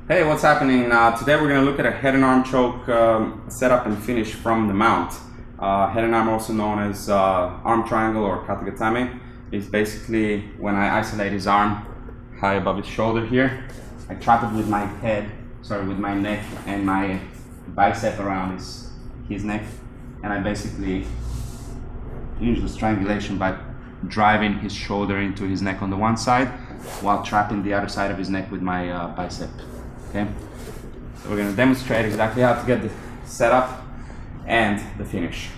Hey, what's happening? Today we're going to look at a head and arm choke setup and finish from the mount. Head and arm, also known as arm triangle or Kata Gatame, is basically when I isolate his arm high above his shoulder here. I trap it with my with my neck and my bicep around his neck, and I basically use the strangulation by driving his shoulder into his neck on the one side while trapping the other side of his neck with my bicep. Okay, so we're going to demonstrate exactly how to get the setup and the finish.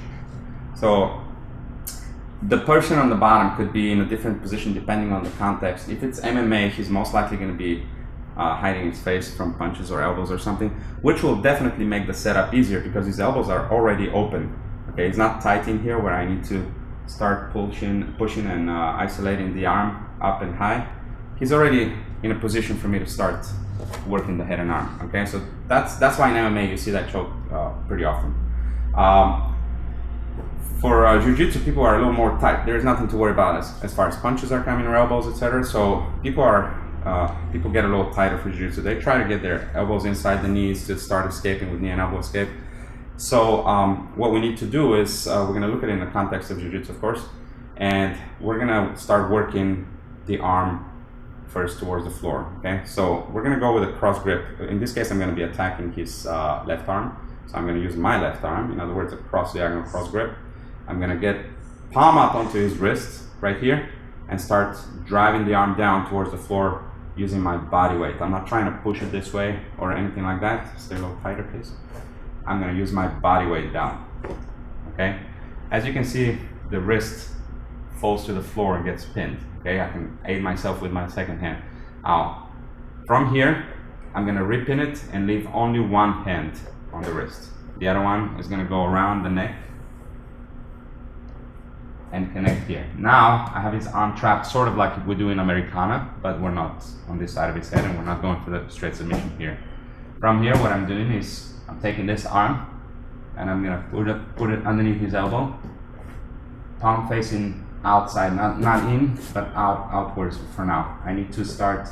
So the person on the bottom could be in a different position depending on the context. If it's MMA, he's most likely going to be hiding his face from punches or elbows or something, which will definitely make the setup easier because his elbows are already open. Okay, it's not tight in here where I need to start pushing and isolating the arm up and high. He's already in a position for me to start working the head and arm. Okay, so that's why in MMA you see that choke pretty often. For jiu-jitsu, people are a little more tight. There's nothing to worry about as far as punches are coming or elbows, etc. So people get a little tighter for jiu-jitsu. They try to get their elbows inside the knees to start escaping with knee and elbow escape. So what we need to do is we're going to look at it in the context of jiu-jitsu, of course, and we're going to start working the arm first towards the floor. Okay, so we're going to go with a cross grip. In this case, I'm going to be attacking his left arm, so I'm going to use my left arm. In other words, a cross diagonal cross grip. I'm going to get palm up onto his wrist right here and start driving the arm down towards the floor using my body weight. I'm not trying to push it this way or anything like that. Stay a little tighter, please. I'm going to use my body weight down. Okay, as you can see, the wrist falls to the floor and gets pinned. Okay, I can aid myself with my second hand. Now, from here, I'm going to repin it and leave only one hand on the wrist. The other one is going to go around the neck and connect here. Now, I have his arm trapped sort of like we do in Americana, but we're not on this side of his head and we're not going for the straight submission here. From here, what I'm doing is I'm taking this arm and I'm going to put it underneath his elbow, palm facing outside, not in, but outwards for now. I need to start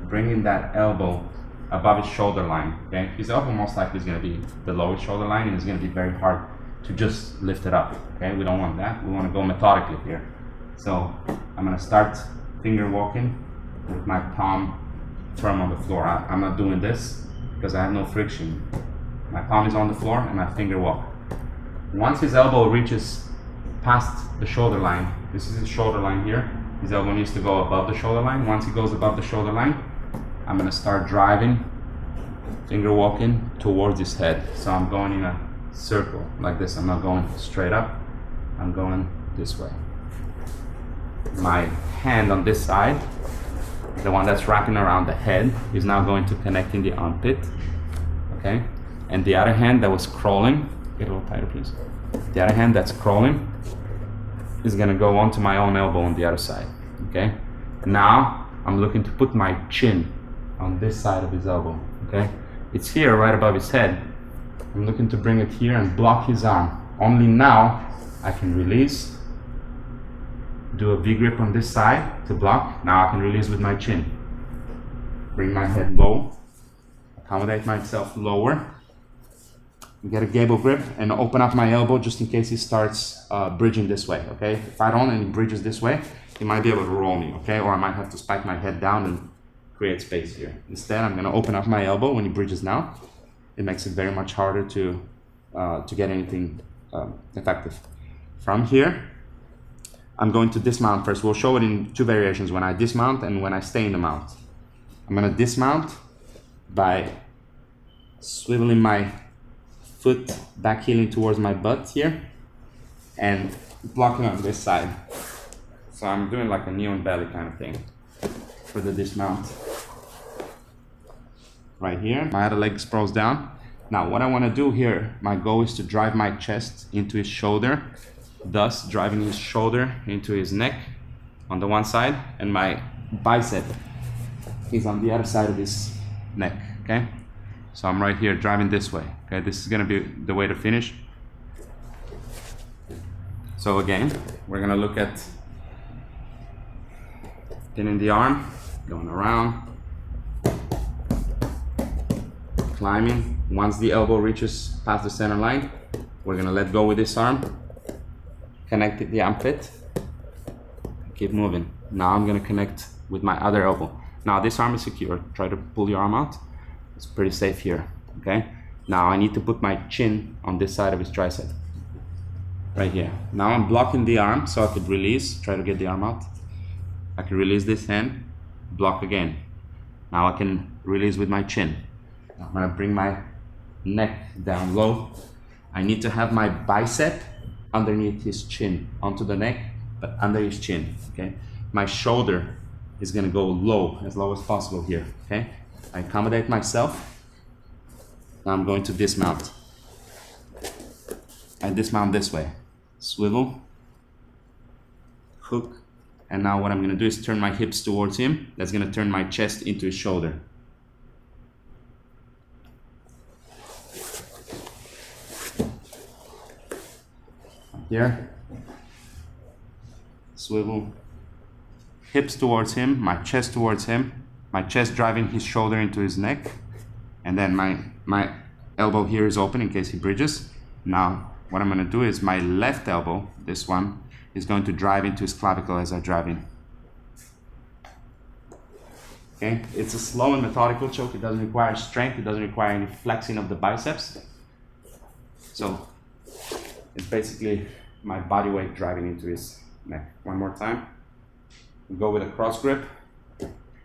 bringing that elbow above his shoulder line. Okay, his elbow most likely is going to be below his shoulder line, and it's going to be very hard to just lift it up. Okay, we don't want that. We want to go methodically here. So I'm going to start finger walking with my palm firm on the floor. I'm not doing this because I have no friction. My palm is on the floor and I finger walk. Once his elbow reaches past the shoulder line, this is his shoulder line here, his elbow needs to go above the shoulder line. Once he goes above the shoulder line, I'm going to start driving, finger walking towards his head. So I'm going in a circle like this. I'm not going straight up, I'm going this way. My hand on this side, the one that's wrapping around the head, is now going to connect in the armpit. Okay, and the other hand that was crawling, get a little tighter please. The other hand that's crawling is going to go onto my own elbow on the other side. Okay, now I'm looking to put my chin on this side of his elbow. Okay, it's here right above his head. I'm looking to bring it here and block his arm. Only now I can release, do a V grip on this side to block. Now I can release with my chin, bring my head low, accommodate myself lower, get a gable grip and open up my elbow just in case he starts bridging this way. Okay, if I don't and he bridges this way, he might be able to roll me. Okay, or I might have to spike my head down and create space here. Instead, I'm going to open up my elbow when he bridges now. It makes it very much harder to get anything effective. From here, I'm going to dismount first. We'll show it in two variations, when I dismount and when I stay in the mount. I'm going to dismount by swiveling my foot back heeling towards my butt here and blocking on this side. So I'm doing like a knee on belly kind of thing for the dismount. Right here, my other leg sprawls down. Now what I want to do here, my goal is to drive my chest into his shoulder, thus driving his shoulder into his neck on the one side, and my bicep is on the other side of his neck. Okay, so I'm right here driving this way. Okay, this is going to be the way to finish. So again, we're going to look at pinning the arm, going around, climbing. Once the elbow reaches past the center line, we're gonna let go with this arm, connect the armpit, keep moving. Now I'm gonna connect with my other elbow. Now this arm is secure. Try to pull your arm out. It's pretty safe here, okay? Now I need to put my chin on this side of his tricep, right here. Now I'm blocking the arm so I could release, try to get the arm out. I can release this hand, block again. Now I can release with my chin. I'm gonna bring my neck down low. I need to have my bicep underneath his chin, onto the neck, but under his chin, okay? My shoulder is gonna go low as possible here, okay? I accommodate myself. Now I'm going to dismount. I dismount this way. Swivel, hook, and now what I'm gonna do is turn my hips towards him. That's gonna turn my chest into his shoulder. Here, swivel, hips towards him, my chest towards him, my chest driving his shoulder into his neck, and then my elbow here is open in case he bridges. Now, what I'm gonna do is my left elbow, this one, is going to drive into his clavicle as I drive in. Okay, it's a slow and methodical choke. It doesn't require strength. It doesn't require any flexing of the biceps. So it's basically my body weight driving into his neck. One more time. Go with a cross grip.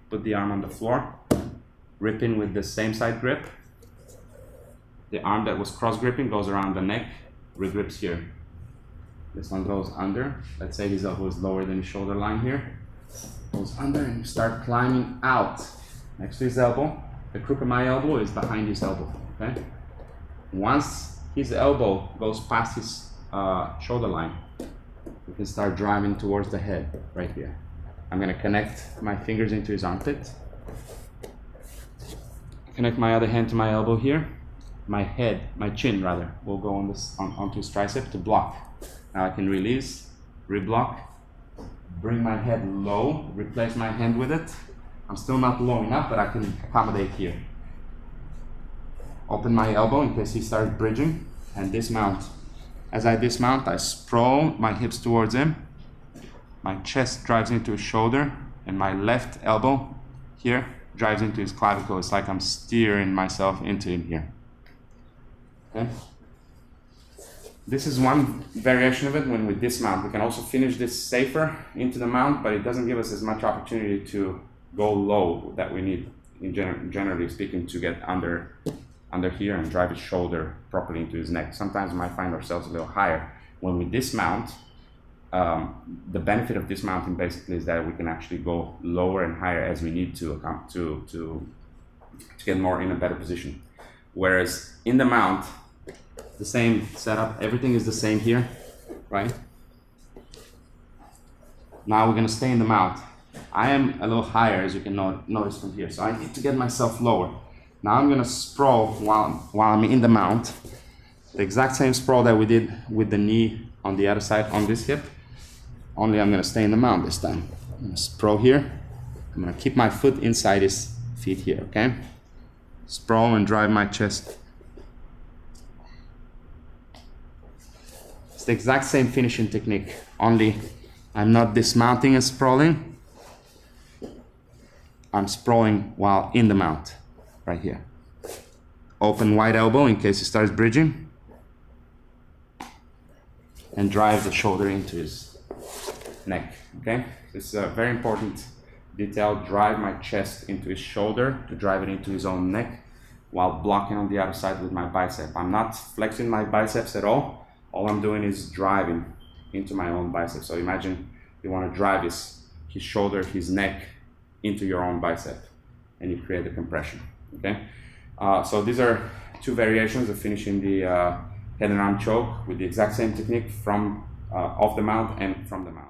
Put the arm on the floor. Rip in with the same side grip. The arm that was cross gripping goes around the neck. Regrips here. This one goes under. Let's say his elbow is lower than his shoulder line here. Goes under and start climbing out next to his elbow. The crook of my elbow is behind his elbow. Okay. Once his elbow goes past his shoulder line, we can start driving towards the head right here. I'm gonna connect my fingers into his armpit. Connect my other hand to my elbow here. My chin rather, will go on onto his tricep to block. Now I can release, reblock, bring my head low, replace my hand with it. I'm still not low enough, but I can accommodate here. Open my elbow in case he starts bridging, and dismount. As I dismount, I sprawl my hips towards him. My chest drives into his shoulder, and my left elbow here drives into his clavicle. It's like I'm steering myself into him here. Okay. This is one variation of it when we dismount. We can also finish this safer into the mount, but it doesn't give us as much opportunity to go low that we need, generally speaking, to get under here and drive his shoulder properly into his neck. Sometimes we might find ourselves a little higher. When we dismount, the benefit of dismounting basically is that we can actually go lower and higher as we need to get more in a better position. Whereas in the mount, the same setup, everything is the same here, right? Now we're gonna stay in the mount. I am a little higher, as you can notice from here, so I need to get myself lower. Now I'm gonna sprawl while I'm in the mount. The exact same sprawl that we did with the knee on the other side on this hip, only I'm gonna stay in the mount this time. I'm gonna sprawl here. I'm gonna keep my foot inside his feet here, okay? Sprawl and drive my chest. It's the exact same finishing technique, only I'm not dismounting and sprawling. I'm sprawling while in the mount, right here. Open wide elbow in case he starts bridging. And drive the shoulder into his neck, okay? This is a very important detail. Drive my chest into his shoulder to drive it into his own neck while blocking on the other side with my bicep. I'm not flexing my biceps at all. All I'm doing is driving into my own bicep. So imagine you want to drive his shoulder, his neck into your own bicep, and you create a compression, okay? So these are two variations of finishing the head and arm choke with the exact same technique from off the mount and from the mount.